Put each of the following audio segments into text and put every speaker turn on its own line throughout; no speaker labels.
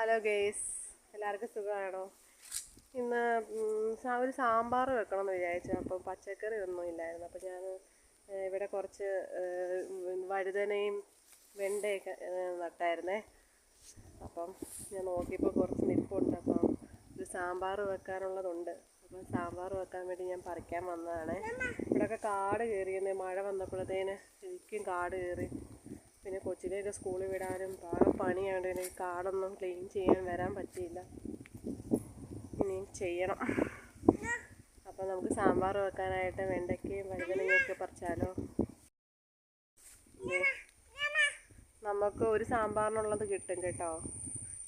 Hello guys, എല്ലാവർക്കും സുഖമാണോ? ഇന്ന് ഒരു സാമ്പാർ വെക്കണമെന്ന് വിചാരിച്ചു. അപ്പം പച്ചക്കറി ഒന്നും ഇല്ലായിരുന്നു. അപ്പം ഞാൻ ഇവിടെ കുറച്ച് വഴുതനയും വെണ്ടയൊക്കെ നട്ടായിരുന്നേ. അപ്പം ഞാൻ നോക്കിയപ്പോൾ കുറച്ച് നിൽപ്പുണ്ട്. അപ്പം ഒരു സാമ്പാർ വെക്കാനുള്ളതുണ്ട്. അപ്പം സാമ്പാർ വെക്കാൻ വേണ്ടി ഞാൻ പറിക്കാൻ വന്നതാണ്. ഇവിടെയൊക്കെ കാട് കയറിയെന്നേ, മഴ വന്നപ്പോഴത്തേന് ശരിക്കും കാട് കയറി. പിന്നെ കൊച്ചിനെയൊക്കെ സ്കൂളിൽ വിടാനും പണിയാണ്ട് എനിക്ക് കാടൊന്നും ക്ലീൻ ചെയ്യാൻ വരാൻ പറ്റിയില്ല. ഇനിയും ചെയ്യണം. അപ്പം നമുക്ക് സാമ്പാർ വെക്കാനായിട്ട് വെണ്ടയ്ക്കയും വഴുതനങ്ങയൊക്കെ പറിച്ചാലോ? നമുക്ക് ഒരു സാമ്പാറിനുള്ളത് കിട്ടും കേട്ടോ.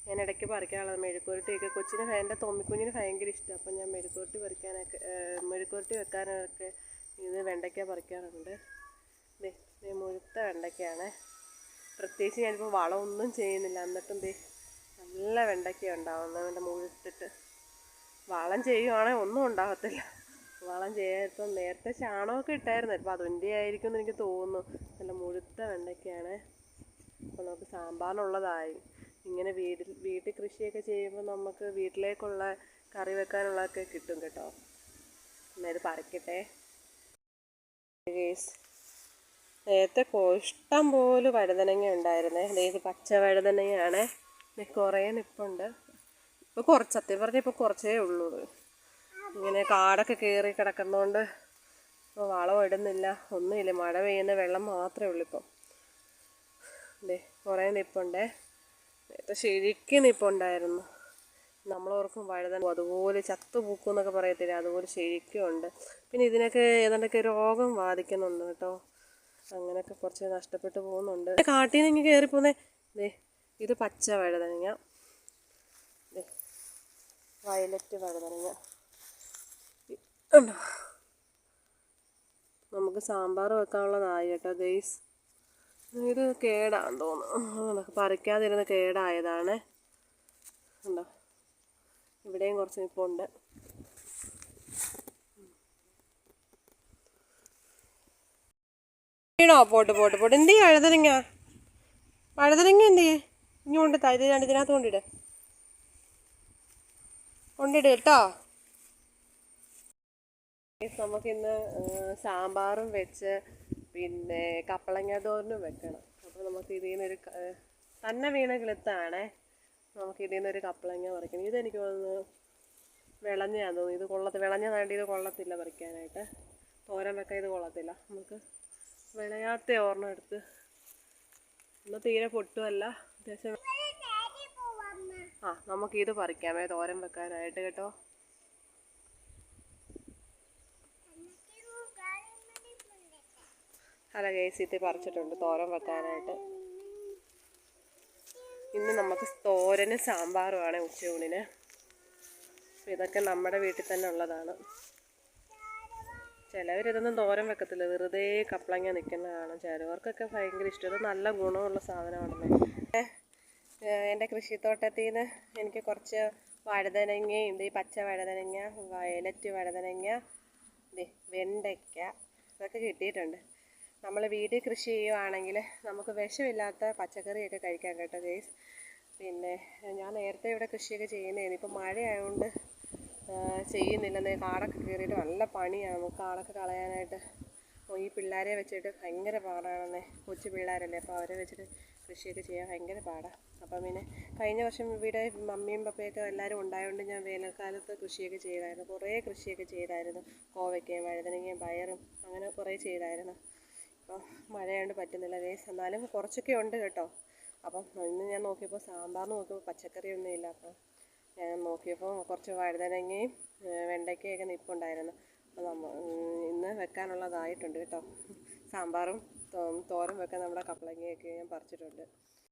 ഞാൻ ഇടയ്ക്ക് പറിക്കാനുള്ളത് മെഴുക്കുവരട്ടിയൊക്കെ എൻ്റെ തൊമ്മിക്കുഞ്ഞിന് ഭയങ്കര ഇഷ്ടം. അപ്പം ഞാൻ മെഴുക്കുവരട്ടി വെക്കാനൊക്കെ ഇത് വെണ്ടയ്ക്ക പറിക്കാറുണ്ട്. മുഴുത്ത വെണ്ടയ്ക്കയാണ്. പ്രത്യേകിച്ച് ഞാനിപ്പോൾ വളമൊന്നും ചെയ്യുന്നില്ല, എന്നിട്ടും നല്ല വെണ്ടയ്ക്ക ഉണ്ടാവുന്നത്. എൻ്റെ മുഴുത്തിട്ട് വളം ചെയ്യുവാണെങ്കിൽ ഒന്നും ഉണ്ടാകത്തില്ല. വളം ചെയ്യാൻ നേരത്തെ ചാണകമൊക്കെ ഇട്ടായിരുന്നു. ഇപ്പം അതിൻ്റെ ആയിരിക്കും എന്ന് എനിക്ക് തോന്നുന്നു. നല്ല മുഴുത്ത വെണ്ടയ്ക്കയാണ്. അപ്പോൾ നമുക്ക് സാമ്പാറിനുള്ളതായി. ഇങ്ങനെ വീട്ടിൽ കൃഷിയൊക്കെ ചെയ്യുമ്പോൾ നമുക്ക് വീട്ടിലേക്കുള്ള കറി വെക്കാനുള്ളതൊക്കെ കിട്ടും കേട്ടോ. ഇത് പറിക്കട്ടെ. നേരത്തെ ഇഷ്ടം പോലെ വഴുതനങ്ങ ഉണ്ടായിരുന്നേ. ഇത് പച്ച വഴുതനങ്ങയാണ്. കുറേ നിൽപ്പുണ്ട്. ഇപ്പോൾ കുറച്ച്, സത്യം പറഞ്ഞാൽ ഇപ്പോൾ കുറച്ചേ ഉള്ളൂ. ഇങ്ങനെ കാടൊക്കെ കയറി കിടക്കുന്നതുകൊണ്ട് ഇപ്പോൾ വളം ഇടുന്നില്ല, ഒന്നുമില്ല. മഴ പെയ്യുന്ന വെള്ളം മാത്രമേ ഉള്ളൂ ഇപ്പം. കുറേ നിൽപ്പുണ്ടേ. നേരത്തെ ശരിക്കും നിൽപ്പുണ്ടായിരുന്നു. നമ്മളോർക്കും വഴുതന അതുപോലെ ചത്തു പൂക്കും എന്നൊക്കെ പറയത്തില്ല, അതുപോലെ ശരിക്കും ഉണ്ട്. പിന്നെ ഇതിനൊക്കെ ഏതാണ്ടൊക്കെ രോഗം ബാധിക്കുന്നുണ്ട് കേട്ടോ. അങ്ങനെയൊക്കെ കുറച്ച് നഷ്ടപ്പെട്ടു പോകുന്നുണ്ട്. കാട്ടിൽ നിന്ന് ഇങ്ങനെ കയറിപ്പോന്നേ. ഇത് പച്ച വഴുതനങ്ങ, വയലറ്റ് വഴുതനങ്ങ. നമുക്ക് സാമ്പാർ വെക്കാനുള്ളതായി കേട്ടോ ഗൈസ്. ഇത് കേടാന്ന് തോന്നുന്നു, പറിക്കാതിരുന്ന് കേടായതാണ്. ഉണ്ടോ, ഇവിടെയും കുറച്ച് നിൽപ്പുണ്ട്. വീണോ? പോട്ട് എന്ത് ചെയ്യും? വഴുതനങ്ങ എന്ത് ചെയ്യേ? ഇങ്ങോട്ട് ഇതിനകത്ത് കൊണ്ടിട് കേട്ടോ. നമുക്കിന്ന് സാമ്പാറും വെച്ച് പിന്നെ കപ്പളങ്ങ തോരനും വെക്കണം. അപ്പോൾ നമുക്ക് ഇതിൽ നിന്നൊരു തന്നെ വീണ കിളുത്താണേ. നമുക്ക് ഇതിൽ നിന്നൊരു കപ്പളങ്ങ പറിക്കണം. ഇതെനിക്ക് തോന്നുന്നു വിളഞ്ഞാന്ന് തോന്നുന്നു. ഇത് വിളഞ്ഞതായിട്ട് ഇത് കൊള്ളത്തില്ല പറിക്കാനായിട്ട്. തോരൻ വെക്കാൻ ഇത് കൊള്ളത്തില്ല. നമുക്ക് വിളയാത്ത ഓർമ്മ എടുത്ത് ഇന്ന് തീരെ പൊട്ടുമല്ല, അത്യാവശ്യം. നമുക്കിത് പറിക്കാമേ തോരൻ വെക്കാനായിട്ട് കേട്ടോ. അല്ല ഗൈസ്, ഇത് പറിച്ചിട്ടുണ്ട് തോരൻ വെക്കാനായിട്ട്. ഇന്ന് നമുക്ക് തോരനും സാമ്പാറുമാണ് ഉച്ചയൂണിന്. ഇതൊക്കെ നമ്മുടെ വീട്ടിൽ തന്നെ ഉള്ളതാണ്. ചിലവരിതൊന്നും തോരൻ വെക്കത്തില്ല, വെറുതെ കപ്പളങ്ങ നിൽക്കുന്നതാണ്. ചിലവർക്കൊക്കെ ഭയങ്കര ഇഷ്ടം. ഇത് നല്ല ഗുണമുള്ള സാധനമാണല്ലേ. എൻ്റെ കൃഷിത്തോട്ടത്തിൽ നിന്ന് എനിക്ക് കുറച്ച് വഴുതനങ്ങയും ഈ പച്ച വഴുതനങ്ങ, വയലറ്റ് വഴുതനങ്ങ, വെണ്ടയ്ക്ക ഇതൊക്കെ കിട്ടിയിട്ടുണ്ട്. നമ്മൾ വീട്ടിൽ കൃഷി ചെയ്യുവാണെങ്കിൽ നമുക്ക് വിഷമില്ലാത്ത പച്ചക്കറിയൊക്കെ കഴിക്കാൻ കേട്ടോ ഗൈസ്. പിന്നെ ഞാൻ നേരത്തെ ഇവിടെ കൃഷിയൊക്കെ ചെയ്യുന്നതായിരുന്നു. ഇപ്പം മഴയായതുകൊണ്ട് ചെയ്യുന്നില്ലെന്നേ. കാടൊക്കെ കയറിയിട്ട് നല്ല പണിയാണ് നമുക്ക് കാടൊക്കെ കളയാനായിട്ട്. ഈ പിള്ളേരെ വെച്ചിട്ട് ഭയങ്കര പാടാണെന്നേ. കൊച്ചു പിള്ളേരല്ലേ, അപ്പോൾ അവരെ വെച്ചിട്ട് കൃഷിയൊക്കെ ചെയ്യാൻ ഭയങ്കര പാടാണ്. അപ്പം പിന്നെ കഴിഞ്ഞ വർഷം ഇവിടെ മമ്മിയും പപ്പയൊക്കെ എല്ലാവരും ഉണ്ടായതുകൊണ്ട് ഞാൻ വേനൽക്കാലത്ത് കൃഷിയൊക്കെ ചെയ്തായിരുന്നു. കുറേ കൃഷിയൊക്കെ ചെയ്തായിരുന്നു. കോവയ്ക്കയും വഴുതനങ്ങയും പയറും അങ്ങനെ കുറേ ചെയ്തായിരുന്നു. അപ്പോൾ മഴയായതുകൊണ്ട് പറ്റുന്നില്ല ഗൈസ്. എന്നാലും കുറച്ചൊക്കെ ഉണ്ട് കേട്ടോ. അപ്പം ഇന്ന് ഞാൻ നോക്കിയപ്പോൾ സാമ്പാറിന് നോക്കിയപ്പോൾ പച്ചക്കറിയൊന്നും ഇല്ല. അപ്പം ഞാൻ നോക്കിയപ്പോൾ കുറച്ച് വഴുതനങ്ങയും വെണ്ടയ്ക്കയൊക്കെ നിൽപ്പുണ്ടായിരുന്നു. അപ്പോൾ ഇന്ന് വെക്കാനുള്ളതായിട്ടുണ്ട് കേട്ടോ. സാമ്പാറും തോരൻ വെക്കാൻ നമ്മുടെ കപ്പളങ്ങയൊക്കെ ഞാൻ പറിച്ചിട്ടുണ്ട്.